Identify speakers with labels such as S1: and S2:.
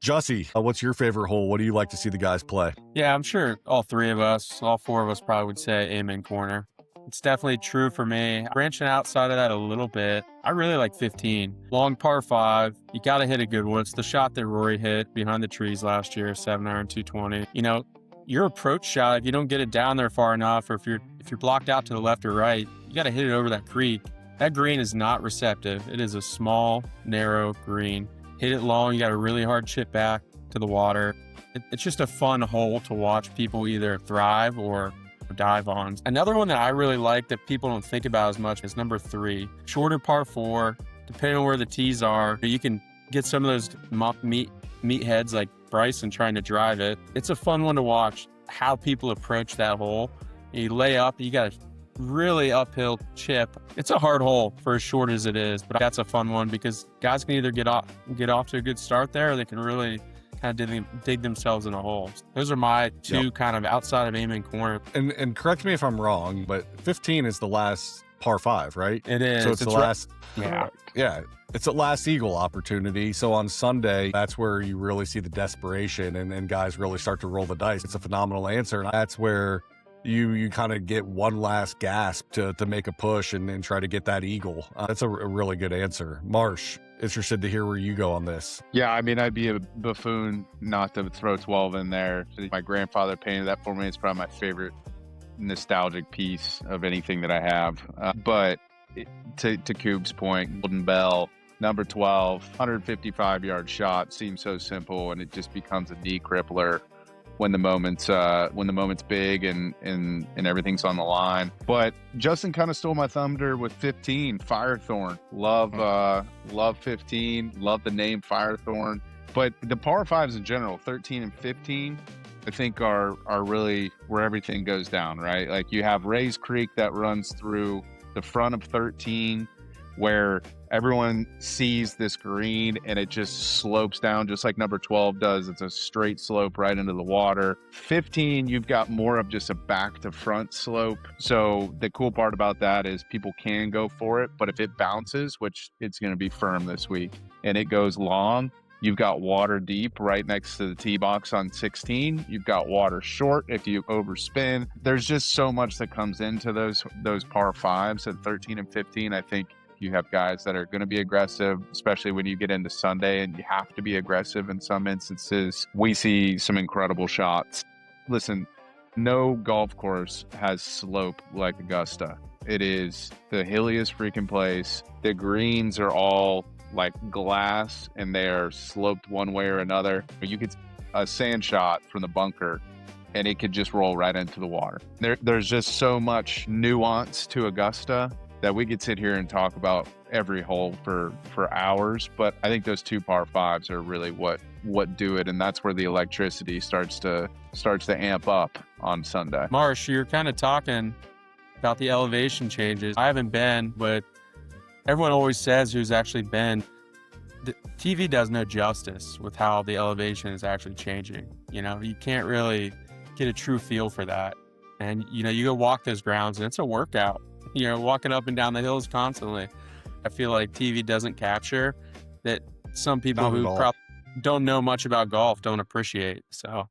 S1: Jussie, what's your favorite hole? What do you like to see the guys play?
S2: Yeah, I'm sure all four of us probably would say amen corner. It's definitely true for me. Branching outside of that a little bit, I really like 15. Long par 5, you got to hit a good one. It's the shot that Rory hit behind the trees last year, 7-iron 220. Your approach shot, if you don't get it down there far enough, or if you're blocked out to the left or right, you got to hit it over that creek. That green is not receptive. It is a small, narrow green. Hit it long, you got a really hard chip back to the water. It's just a fun hole to watch people either thrive or dive on. Another one that I really like that people don't think about as much is number 3. Shorter par 4, depending on where the tees are, you can get some of those meatheads like Bryson trying to drive it. It's a fun one to watch, how people approach that hole. You lay up, you got a really uphill chip. It's a hard hole for as short as it is, but that's a fun one because guys can either get off to a good start there, or they can really kind of dig themselves in a hole. Those are my two kind of outside of aiming corner.
S1: And correct me if I'm wrong, but 15 is the last par 5, right?
S2: It is.
S1: So it's the last.
S2: Yeah.
S1: Yeah. It's a last eagle opportunity. So on Sunday, that's where you really see the desperation and guys really start to roll the dice. It's a phenomenal answer. And that's where you kind of get one last gasp to make a push and try to get that eagle. That's a really good answer. Marsh, interested to hear where you go on this.
S3: Yeah, I mean, I'd be a buffoon not to throw 12 in there. My grandfather painted that for me. It's probably my favorite nostalgic piece of anything that I have. But to Coop's point, Golden Bell, number 12, 155-yard shot seems so simple, and it just becomes a knee crippler when the moment's big and everything's on the line. But Justin kind of stole my thunder with 15, Firethorn. Love 15, love the name Firethorn. But the par 5s in general, 13 and 15, I think are really where everything goes down, right? Like you have Rays Creek that runs through the front of 13, where everyone sees this green and it just slopes down just like number 12 does. It's a straight slope right into the water. 15, you've got more of just a back to front slope. So the cool part about that is people can go for it, but if it bounces, which it's going to be firm this week, and it goes long, you've got water deep right next to the tee box on 16. You've got water short if you overspin. There's just so much that comes into those par 5s at 13 and 15. I think you have guys that are going to be aggressive, especially when you get into Sunday, and you have to be aggressive in some instances. We see some incredible shots. Listen, no golf course has slope like Augusta. It is the hilliest freaking place. The greens are all like glass, and they're sloped one way or another. You could a sand shot from the bunker, and it could just roll right into the water. There's just so much nuance to Augusta that we could sit here and talk about every hole for hours. But I think those 2 par 5s are really what do it, and that's where the electricity starts to amp up on Sunday.
S2: Marsh, you're kind of talking about the elevation changes. I haven't been, but everyone always says who's actually been. The TV does no justice with how the elevation is actually changing. You can't really get a true feel for that. And you go walk those grounds, and it's a workout. Walking up and down the hills constantly. I feel like TV doesn't capture that some people who probably don't know much about golf don't appreciate. So